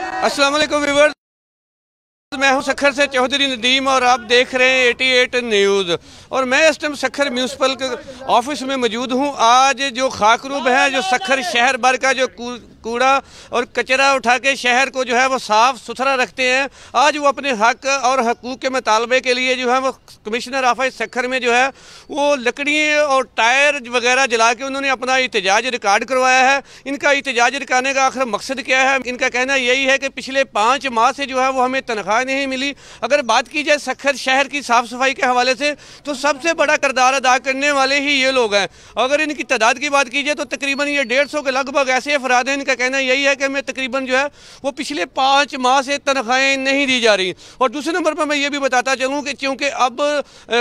अस्सलाम वालेकुम व्यूअर्स, मैं हूं सखर से चौधरी नदीम और आप देख रहे हैं 88 न्यूज़। और मैं इस टाइम सखर म्यूनसिपल के ऑफिस में मौजूद हूं। आज जो खाकरूब है, जो सखर शहर भर का जो कूड़ा और कचरा उठा के शहर को जो है वो साफ़ सुथरा रखते हैं, आज वो अपने हक और हकूक़ के मुतालबे के लिए जो है वो कमिश्नर ऑफिस सखर में जो है वो लकड़ी और टायर वगैरह जला के उन्होंने अपना एहतजाज रिकॉर्ड करवाया है। इनका एहतजाज दिखाने का आखिर मकसद क्या है? इनका कहना यही है कि पिछले 5 माह से जो है वो हमें तनख्वाह नहीं मिली। अगर बात की जाए सखर शहर की साफ़ सफाई के हवाले से तो सबसे बड़ा किरदार अदा करने वाले ही ये लोग हैं। अगर इनकी तादाद की बात की जाए तो तकरीबन ये 150 के लगभग ऐसे अफराद हैं। इनका कहना यही है कि हमें तकरीबन जो है वो पिछले 5 माह से तनख्वाहें नहीं दी जा रही। और दूसरे नंबर पर मैं ये भी बताता चलूँ कि क्योंकि अब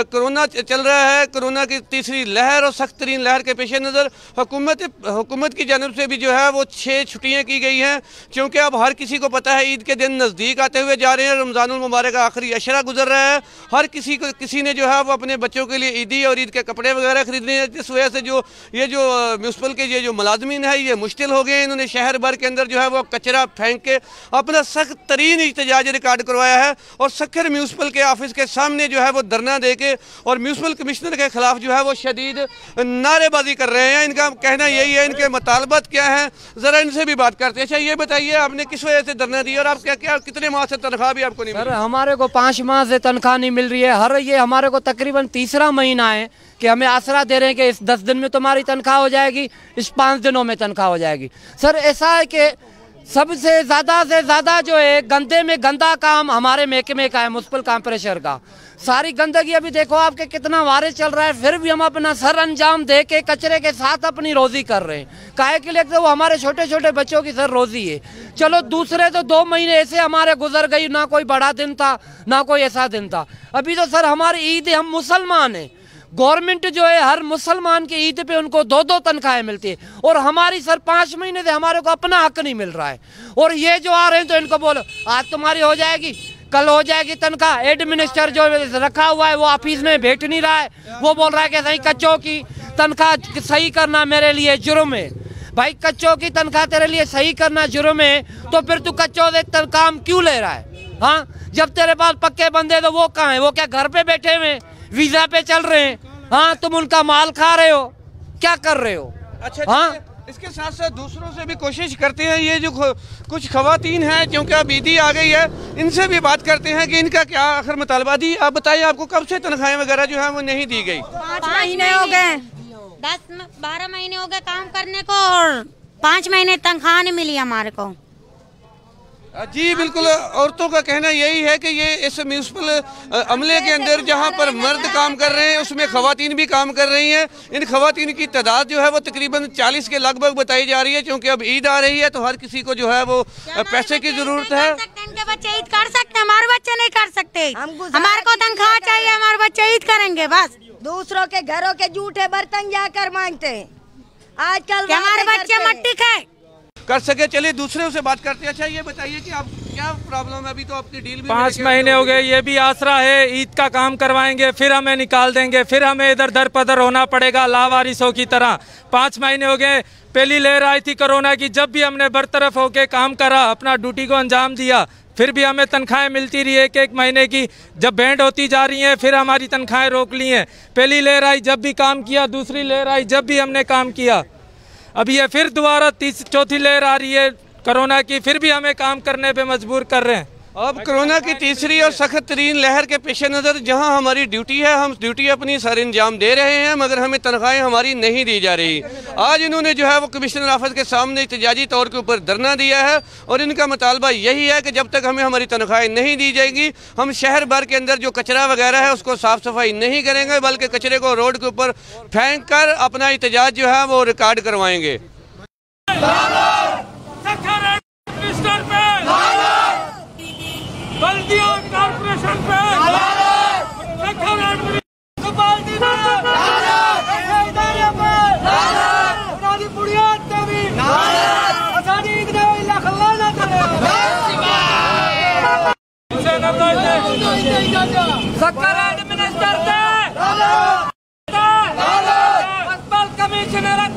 कोरोना चल रहा है, कोरोना की तीसरी लहर और सख्त तरीन लहर के पेश नज़र हुकूमत की जानब से भी जो है वो 6 छुट्टियाँ की गई हैं। क्योंकि अब हर किसी को पता है ईद के दिन नज़दीक आते हुए जा रहे हैं, रमज़ानुल मुबारक का आखिरी अशरा गुजर रहा है। हर किसी ने जो है वो अपने बच्चों के लिए ईदी और ईद के कपड़े वगैरह खरीदने हैं। जिस वजह से जो म्यूनसिपल के ये जो मुलाजमीन है ये मुश्किल हो गए। इन्होंने शहर भर के अंदर जो है वो कचरा फेंक के अपना सख्त तरीन एहतजाज रिकॉर्ड करवाया है और सखर म्यूनसिपल के ऑफिस के सामने जो है वो धरना दे के और म्यूनसिपल कमिश्नर के खिलाफ जो है वो शदीद नारेबाजी कर रहे हैं। इनका कहना यही है, इनके मुतालबात क्या हैं, ज़रा इनसे भी बात करते हैं। अच्छा ये बताइए, आपने किस वजह से धरना दिया और आप क्या कितने माह से तनख्वाह भी आपको नहीं मिली? सर हमारे को 5 माह से तनख्वाह नहीं मिल रही है। ये हमारे को तकरीबन तीसरा महीना है कि हमें आसरा दे रहे हैं कि इस 10 दिन में तुम्हारी तनख्वाह हो जाएगी, इस 5 दिनों में तनख्वाह हो जाएगी। सर ऐसा है कि सबसे ज़्यादा जो है गंदे में गंदा काम हमारे महकमे का है, म्युनिसिपल कॉर्पोरेशन का। सारी गंदगी अभी देखो आपके कितना वायरस चल रहा है, फिर भी हम अपना सर अंजाम दे के कचरे के साथ अपनी रोज़ी कर रहे हैं। काहे के लिए? तो वो हमारे छोटे छोटे बच्चों की सर रोज़ी है। चलो दूसरे तो 2 महीने ऐसे हमारे गुजर गई, ना कोई बड़ा दिन था ना कोई ऐसा दिन था। अभी तो सर हमारी ईद है, हम मुसलमान हैं। गवर्नमेंट जो है हर मुसलमान की ईद पे उनको 2-2 तनख्वाहें मिलती है और हमारी सर 5 महीने से हमारे को अपना हक नहीं मिल रहा है। और ये जो आ रहे हैं तो इनको बोलो आज तुम्हारी हो जाएगी, कल हो जाएगी तनख्वाह। हेड मिनिस्टर जो रखा हुआ है वो ऑफिस में बैठ नहीं रहा है, वो बोल रहा है कि सही कच्चों की तनख्वाह सही करना मेरे लिए जुर्म है। भाई कच्चों की तनख्वाह तेरे लिए सही करना जुर्म है तो फिर तू कच्चों से काम क्यों ले रहा है? हाँ, जब तेरे पास पक्के बंदे तो वो कहाँ है? वो क्या घर पे बैठे हुए वीजा पे चल रहे हैं? हाँ, तुम उनका माल खा रहे हो, क्या कर रहे हो? अच्छा, हाँ, इसके साथ साथ दूसरों से भी कोशिश करते हैं। ये जो कुछ खवातीन हैं, क्योंकि अब ईदी आ गई है, इनसे भी बात करते हैं कि इनका क्या आखिर मुतालबा दी। आप बताइए, आपको कब से तनख्वाहें वगैरह जो है वो नहीं दी गई? 5 महीने हो गए, 10-12 महीने हो गए काम करने को और 5 महीने तनख्वाह नहीं मिली हमारे को। जी बिल्कुल, औरतों का कहना यही है कि ये इस म्यूनसिपल अमले के अंदर जहां पर मर्द काम कर रहे हैं उसमें खवातीन भी काम कर रही हैं। इन खवातीन की तादाद जो है वो तकरीबन 40 के लगभग बताई जा रही है। क्योंकि अब ईद आ रही है तो हर किसी को जो है वो पैसे की जरूरत है। इनके बच्चे ईद कर सकते, हमारे बच्चे नहीं कर सकते। हमारे को तनख्वाह चाहिए, हमारे बच्चे ईद करेंगे बस। दूसरों के घरों के जूठे बर्तन जाकर मांगते हैं आजकल, हमारे बच्चे मट्टी खाए कर सके। चलिए दूसरे से बात करते हैं। अच्छा ये बताइए कि आप क्या प्रॉब्लम है? अभी तो अपनी डील भी 5 महीने हो गए, ये भी आसरा है। ईद का काम करवाएंगे फिर हमें निकाल देंगे, फिर हमें इधर दर पदर होना पड़ेगा लावारिसों की तरह। 5 महीने हो गए, पहली लहर आई थी कोरोना की, जब भी हमने बरतरफ होके काम करा, अपना ड्यूटी को अंजाम दिया, फिर भी हमें तनख्वाहें मिलती रही 1-1 महीने की। जब बैंड होती जा रही हैं फिर हमारी तनख्वाहें रोक ली हैं। पहली लहर आई जब भी काम किया, दूसरी लहर आई जब भी हमने काम किया, अब ये फिर दोबारा 4थी लहर आ रही है कोरोना की, फिर भी हमें काम करने पे मजबूर कर रहे हैं। अब कोरोना की तीसरी और सख्त तरीन लहर के पेश नज़र जहां हमारी ड्यूटी है, हम ड्यूटी अपनी सर अंजाम दे रहे हैं, मगर हमें तनख्वाहें हमारी नहीं दी जा रही। आज इन्होंने जो है वो कमिश्नर ऑफिस के सामने एहतजाजी तौर के ऊपर धरना दिया है और इनका मुतालबा यही है कि जब तक हमें हमारी तनख्वाहें नहीं दी जाएंगी हम शहर भर के अंदर जो कचरा वगैरह है उसको साफ़ सफाई नहीं करेंगे, बल्कि कचरे को रोड के ऊपर फेंक कर अपना एहतजाज जो है वो रिकॉर्ड करवाएंगे। बल्दियों कॉर्पोरेशन पे कमिश्नर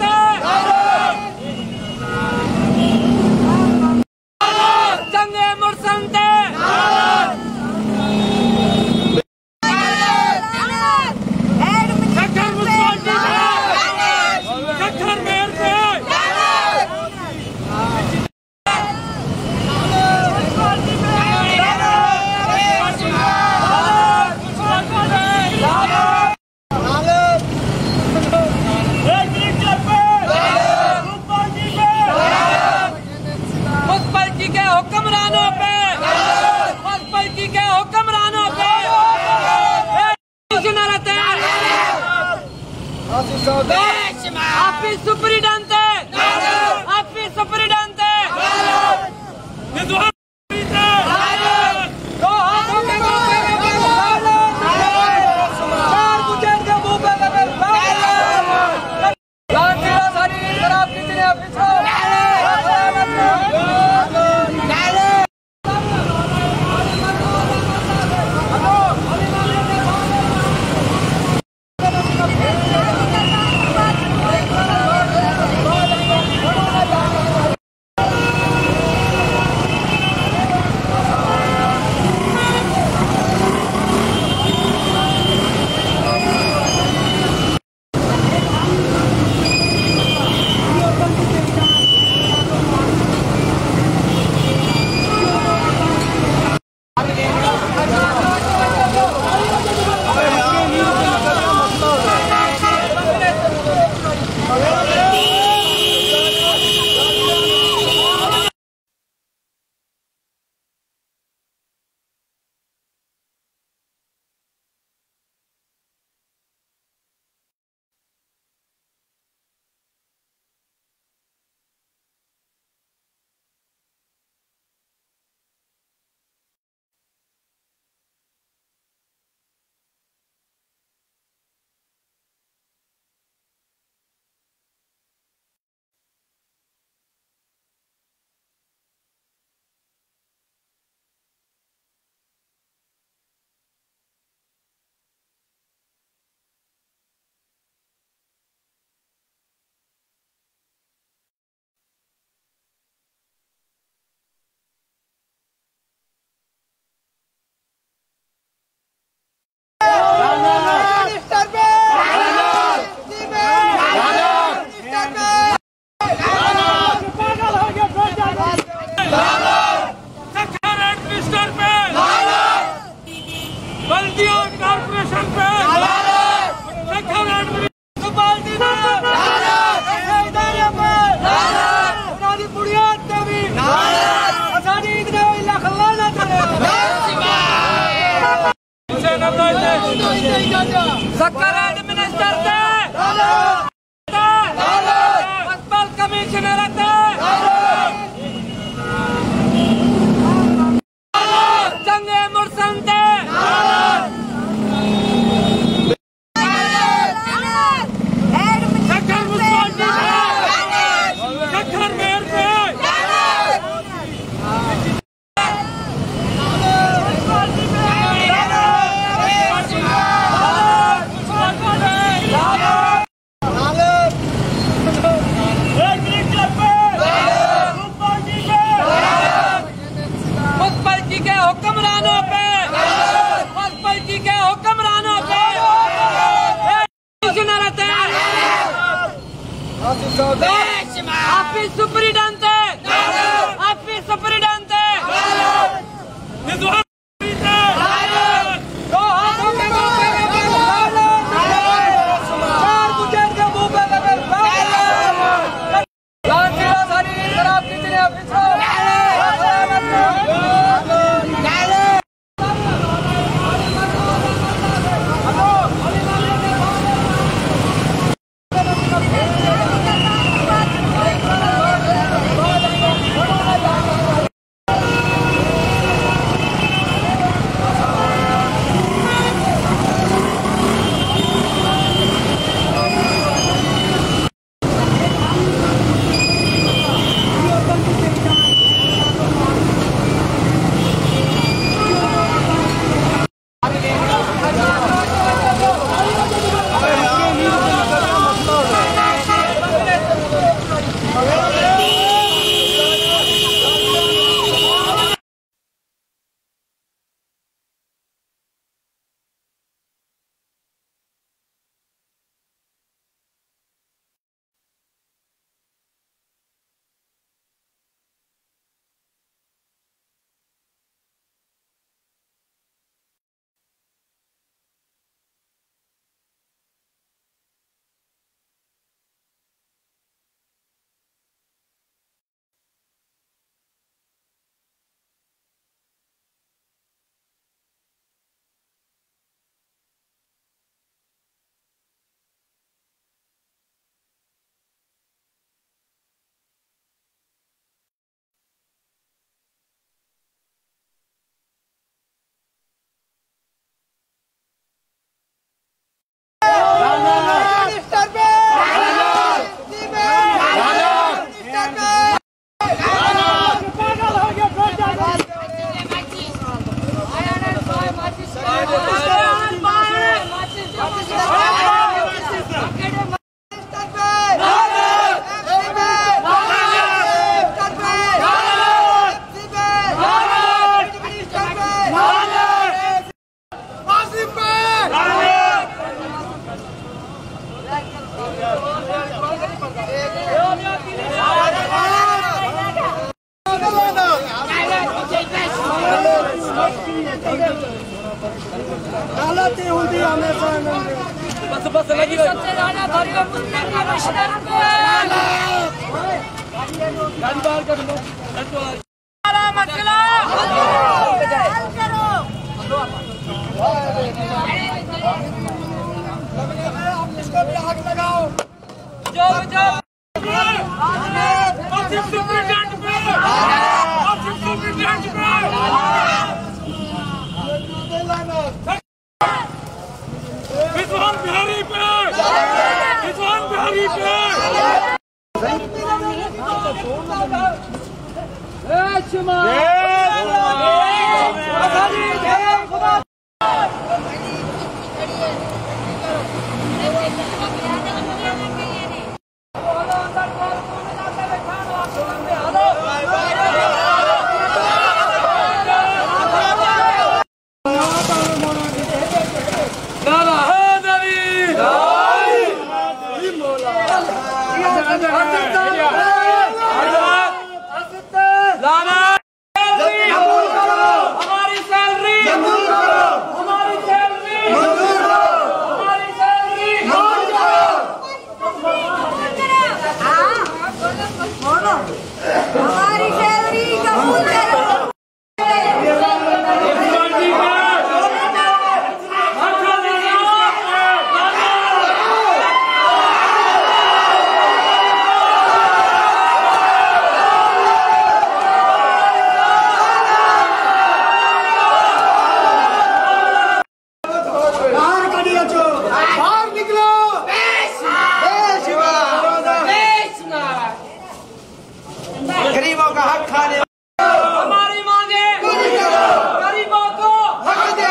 गरीबों का हक खाने, हमारी मांगे गरीबों को हक दे,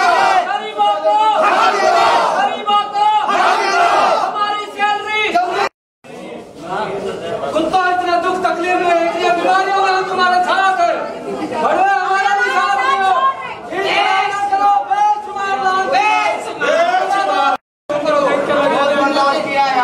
गरीबों को हक दे, गरीबों को हक दे, हमारी सैलरी। कुत्ता इतना दुख तकलीफ में है कि बीमारियों में हम तुम्हारे साथ हैं, बड़े हमारा भी साथ हो, करो बेशुमार लाल किया है।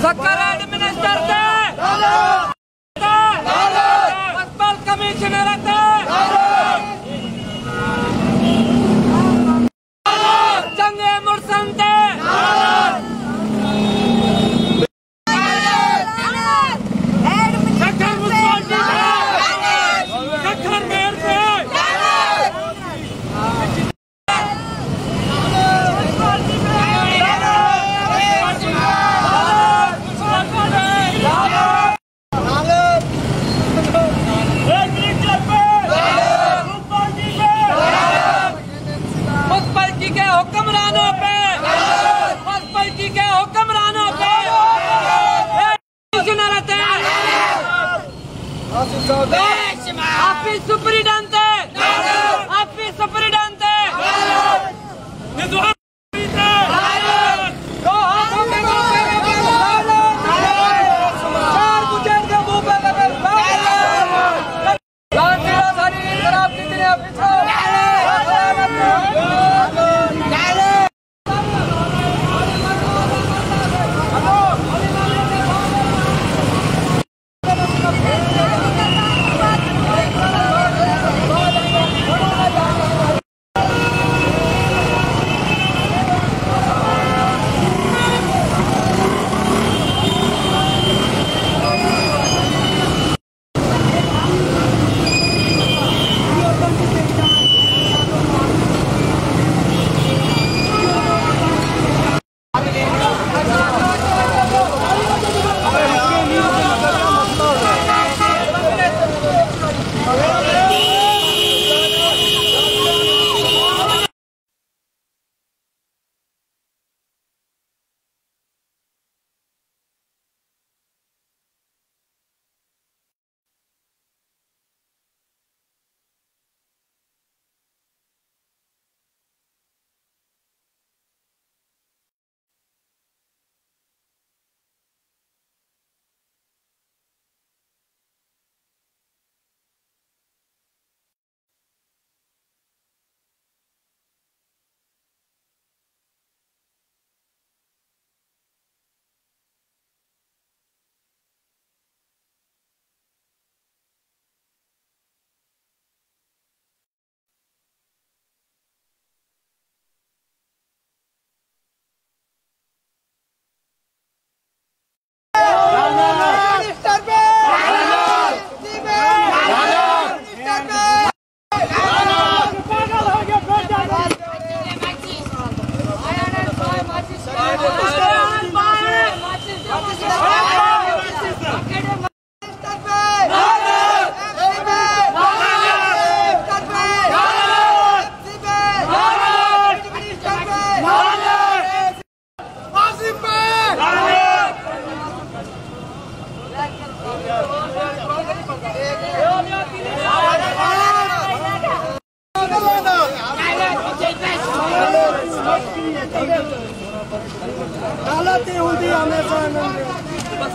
सक्कर एडमिनिस्टर थे, अस्पताल कमिश्नर थे, चंगे मुर्सन थे, सक्कर मुस्लिम सक्कर मेयर थे, ऑफिस सुपरिटेंडेंट ऑफिस सुपरिटेंडेंट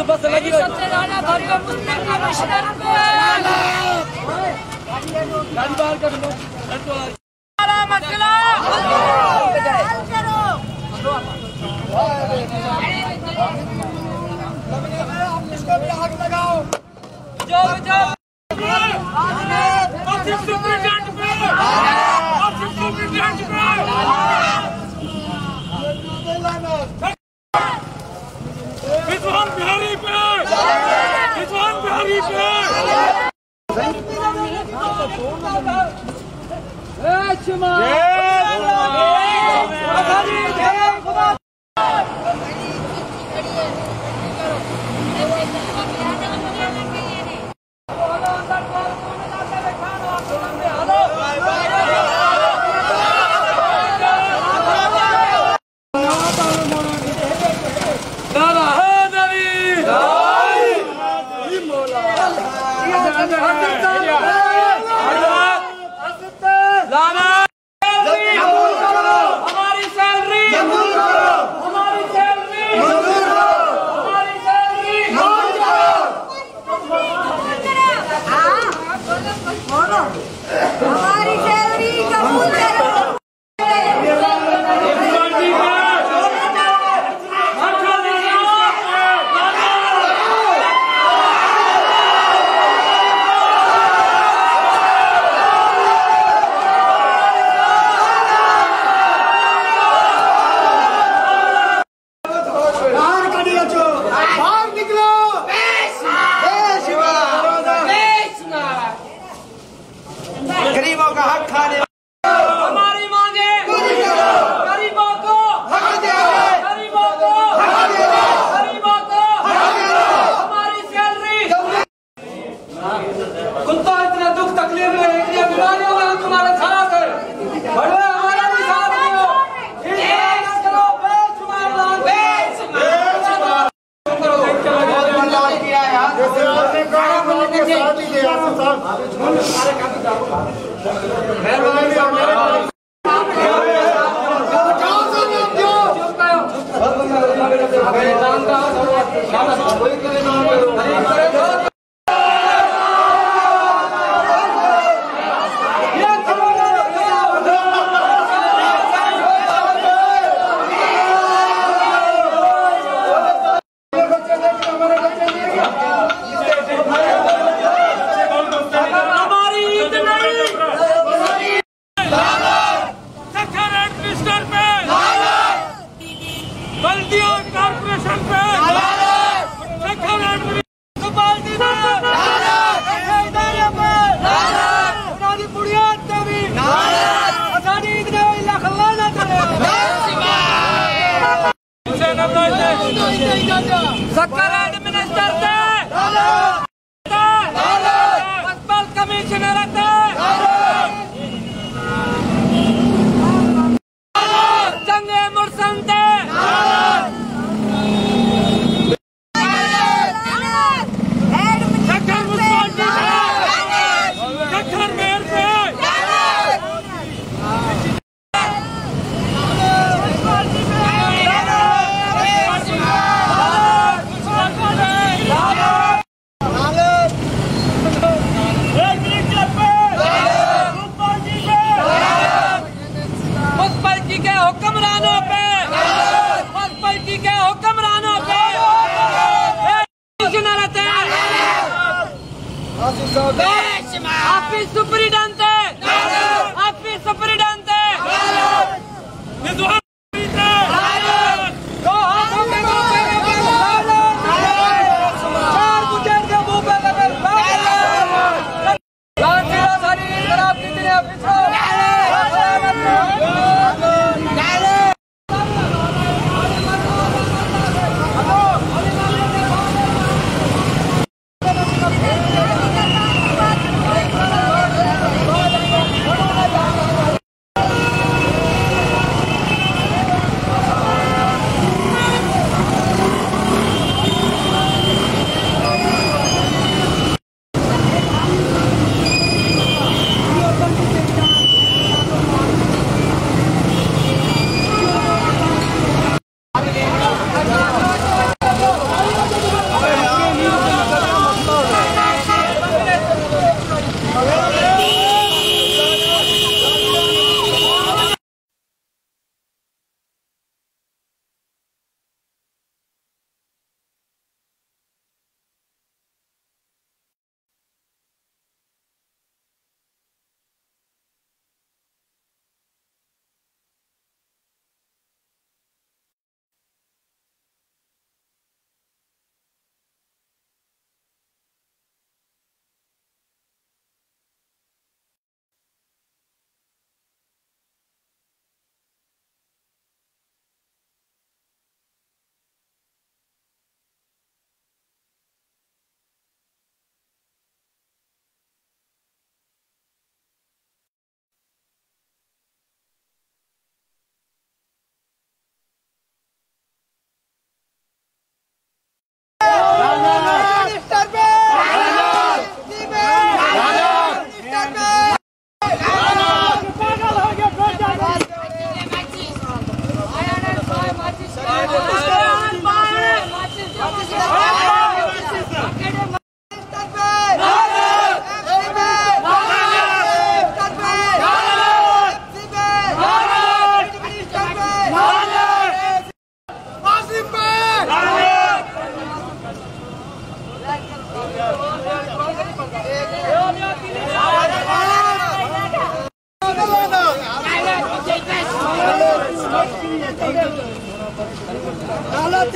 बस लगी सबसे ज्यादा हमारा मसला विद्वान बिहारी पे गरीबों का हक खाने हमारी मांगे गरीबों को गरीबों को गरीबों को हमारी सैलरी। कुत्ता इतना दुख तकलीफ में इतनी बीमारियों में हम तुम्हारे साथ है, बड़े हमारा भी साथ हो। करो बेशुमार लाल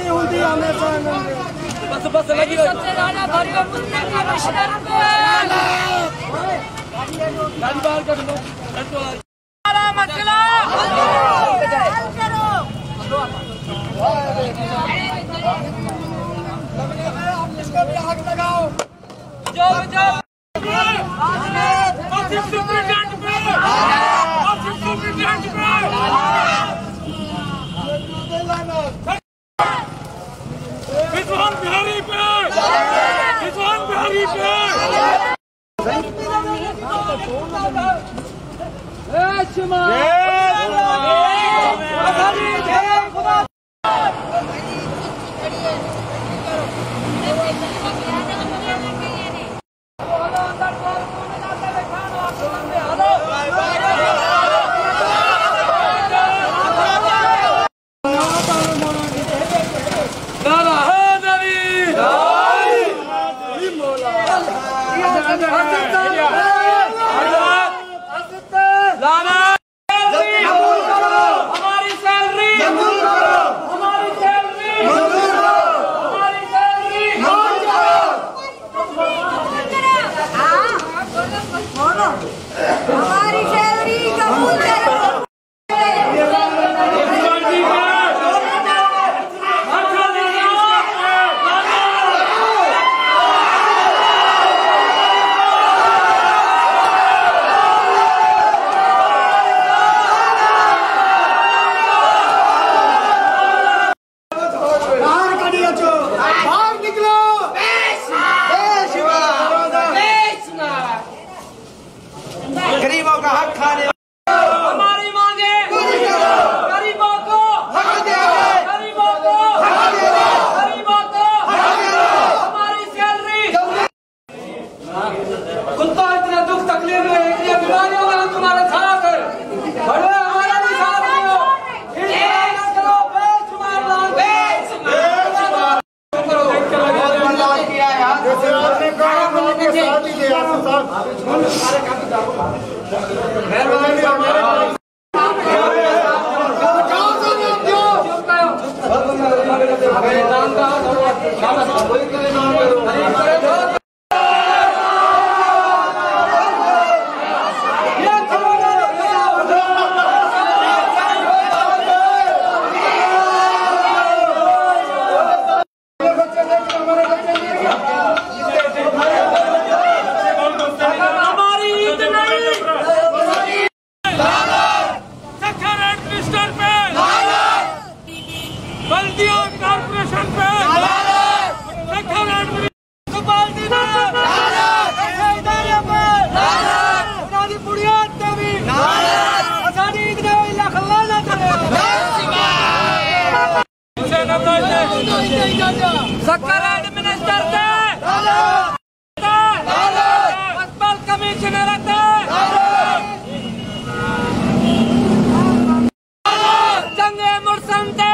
नहीं होती हमेशा बस बस लगी सबसे ज्यादा भरियो मुझसे कमिश्नर पे गाड़ी बाहर कर लो हमारा मसला हल करो इसका भी हक लगाओ जो सुप्रीटेंडेंट पे विद्वान बिहारी पे विद्वान बिहारी पे हमारी सैलरी कबूल करो गरीबों का हक खाने हमारी मांगे गरीबों को गरीबों को गरीबों को हमारी सैलरी कुत्ता इतना दुख तकलीफ में इतनी बीमारियों में हम तुम्हारे साथ है बड़े हमारा भी साथ हो करो बेशुमार किया यार बल्दिया कारपोरेशन पे मिनिस्टर कमिश्नर चंगे मुर्संते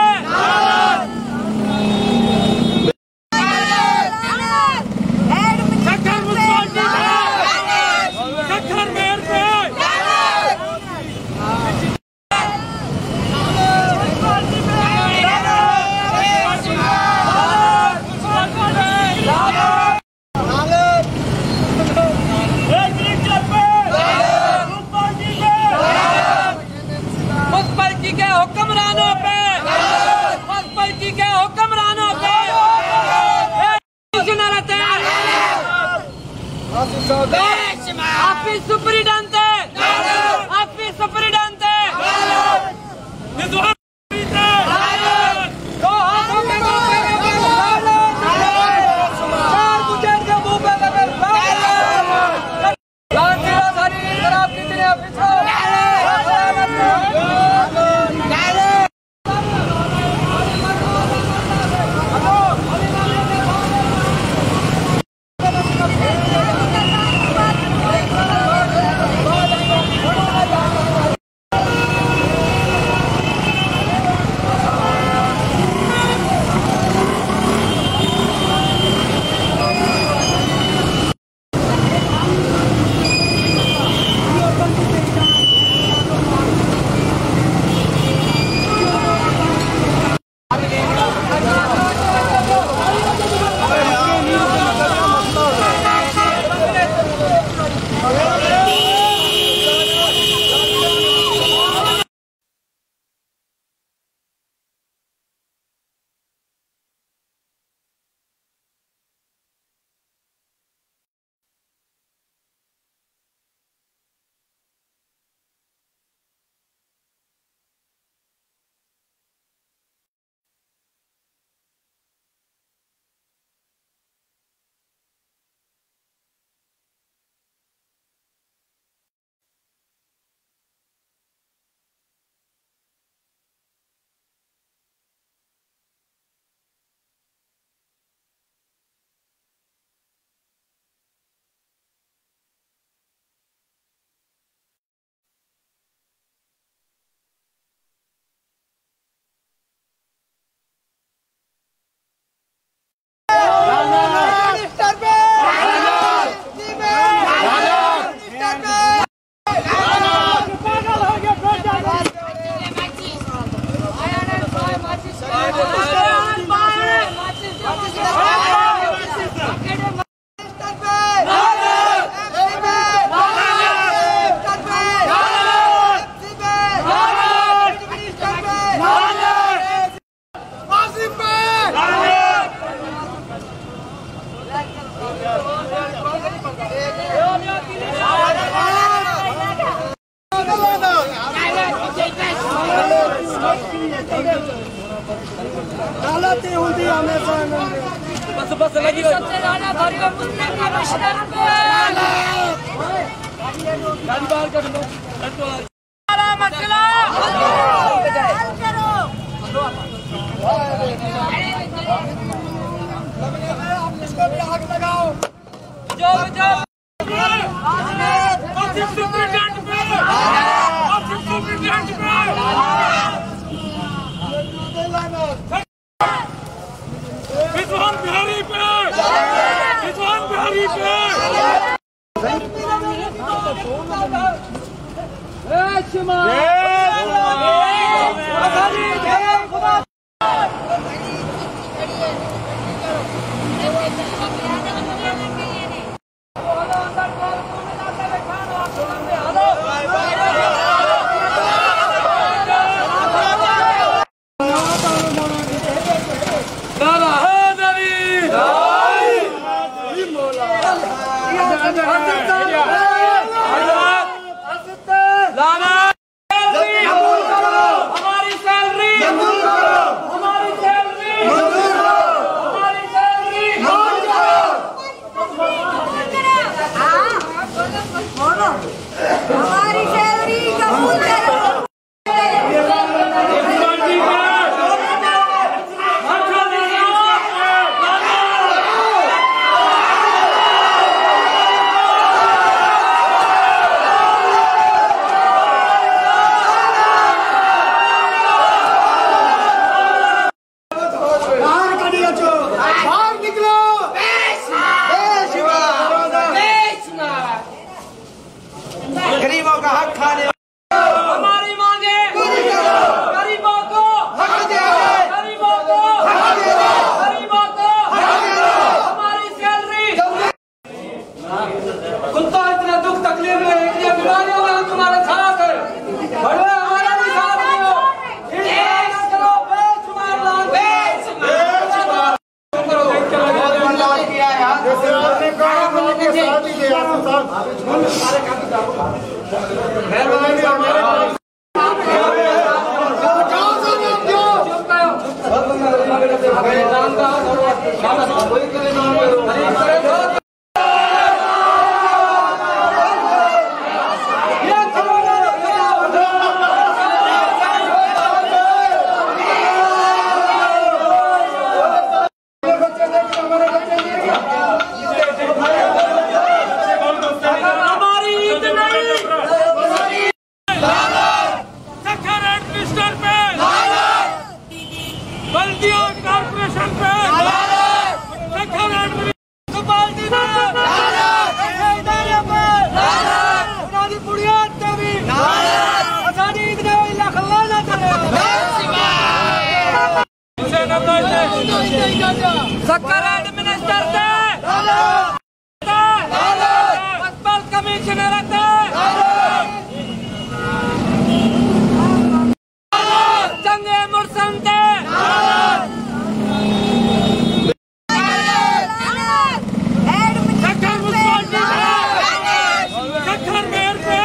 Office Superintendente! Office Superintendente! बस लगी सबसे ज्यादा गरीब मुस्लिम कमिश्नर पे गाड़ी बाहर कर लो मसला इसको भी आग लगाओ जो विद्वान बिहारी पे गरीबों का हक खाने हमारी मांगे गरीबों को हक दे, गरीबों को हक दे, गरीबों को हक दे, हमारी सैलरी कुत्ता इतना दुख तकलीफ में इतनी बीमारियों में हम तुम्हारे साथ है, बड़े हमारा भी साथ हो, करो बेशुमार लाभ किया है सक्कर एडमिनिस्टर थे, अस्पताल कमिश्नर थे, चंगे मुर्सन थे, सक्कर मुस्लिम सक्कर मेयर थे,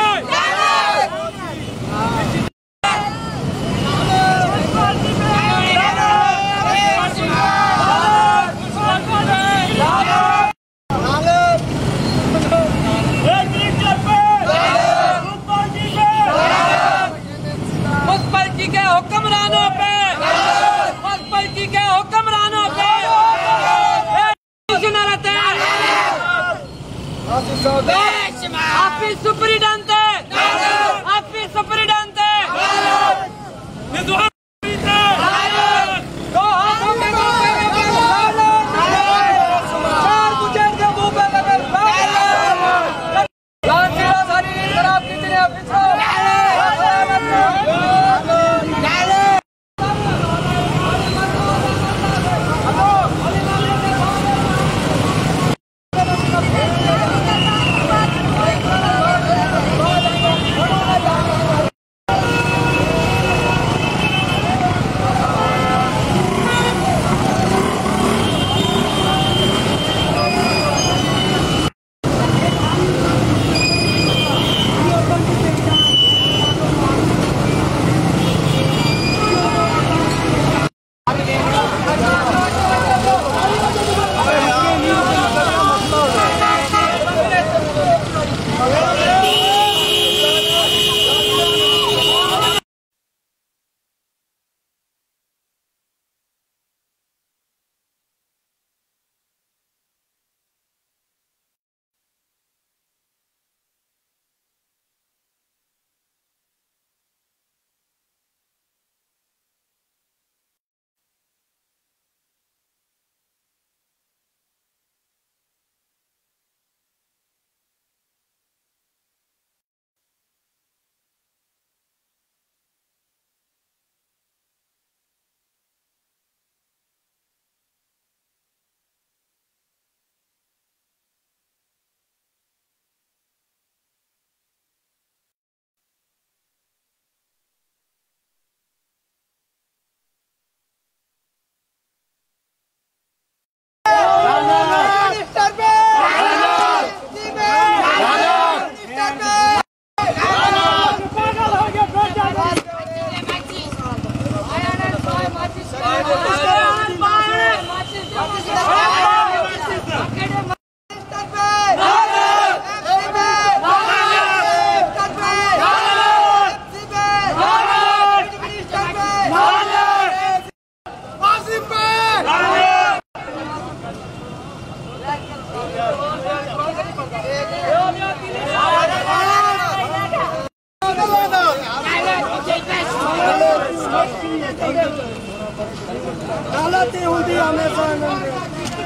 गलती होती हमेशा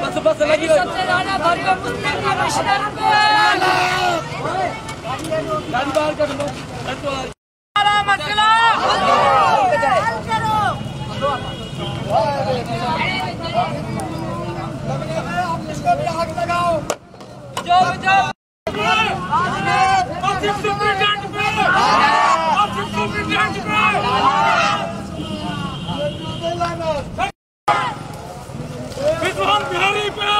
बस बस लगी सबसे ज्यादा भरपूर मुस्लिम कमिश्नर गाड़ी बाहर कर दो मसला इसको भी हक लगाओ जो विद्वान बिहारी पे